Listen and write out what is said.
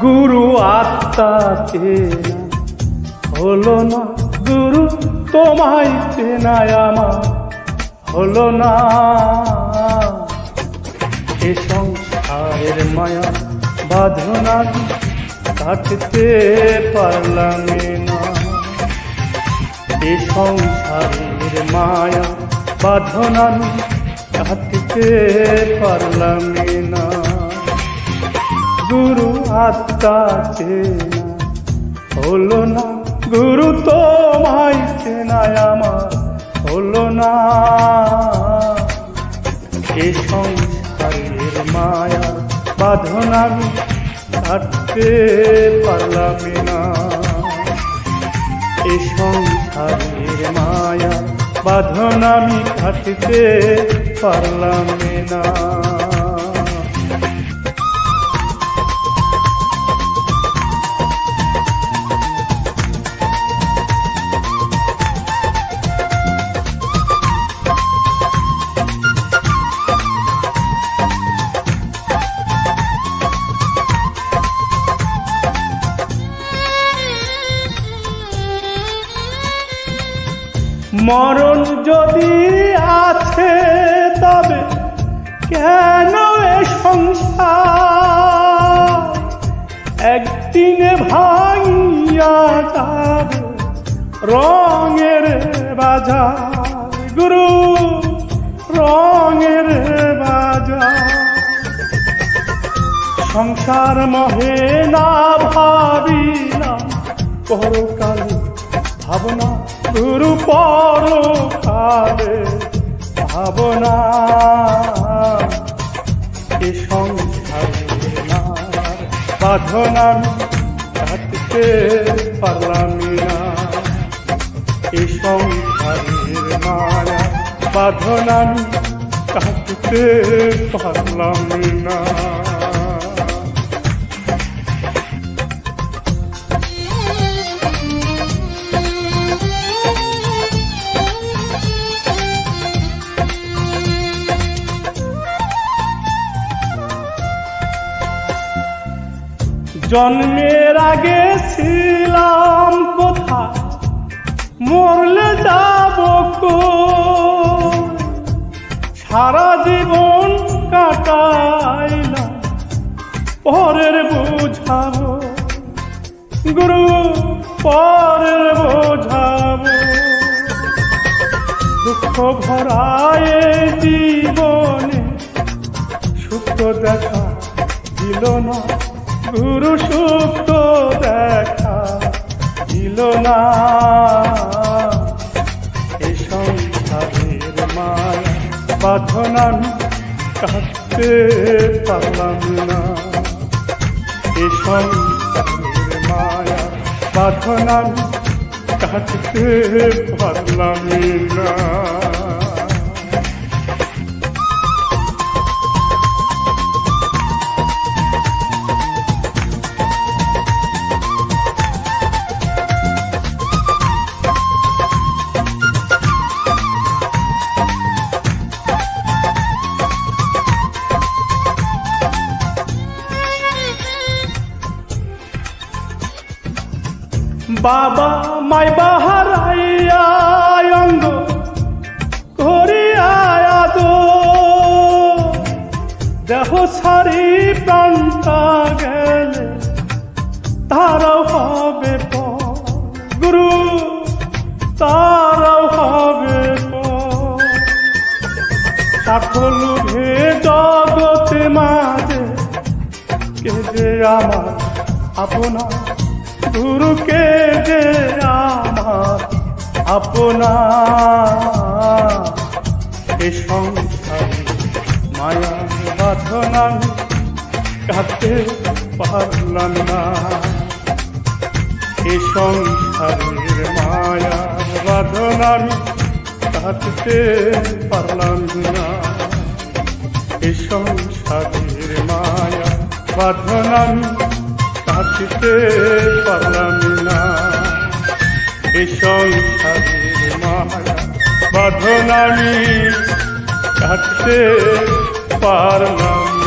গুরু আত্মা চেনা হলো না, গুরু তোমায় চেনায় আমার হলো না। এ সংসারের মায়া বাঁধনা কাটতে পারলাম না, এ সংসারের মায়া বাঁধনা কাটতে পারলাম না। গুরু আত্মা চেনা হলো না, গুরু তোমায় চেনায় আমার হলো না। এ সংসারের মায়া বাঁধনা কাটতে পারলাম না, এ সংসারের মায়া বাঁধনা কাটতে পারলাম না। মরণ যদি আছে তবে কেন এ সংসার, একদিনে ভাঙিয়া যাবে রঙের বাজার, গুরু রঙের বাজার। সংসার মহে না ভাবিলাম পরকালে ভাবনা, গুরু পরকালে ভাবনা। এ সংসারের মায়ার বাঁধনা কাটতে পারলাম না, এ সংসারের মায়া বাঁধনা কাটতে পারলাম না। জন্মের আগে ছিলাম কোথায়, মরলে যাব কই, সারা জীবন কাটাইলাম পরের বুঝাবো, গুরু পরের বোঝাবো। দুঃখ ভরায় জীবনে সুখ দেখা দিল না, গুরু সুখ দেখা দিল না। এ সংসারের মায়া বাঁধনা কাটতে পারলাম না, এ সংসারের মায়া বাঁধনা কাটতে পারলাম না। বাবা মাই বাহারাইয়া অঙ্গ করিয়া দেহ সারি প্রাণটা গেলে তারাও হবে পর, গুরু তারাও হবে পর। সকল ভে জগতে মাঝে কে যে আমার আপনা, গুরুকে যে আমার আপনা। এ সংসারে মায়া বাঁধনা কাটতে পারলাম না, এ সংসারের মায়া বাঁধনা কাটতে পারলাম না, এ সংসারের মায়া বাঁধনা কাটতে পারলাম না, এ সংসারের মায়া বাঁধনা কাটতে পারলাম।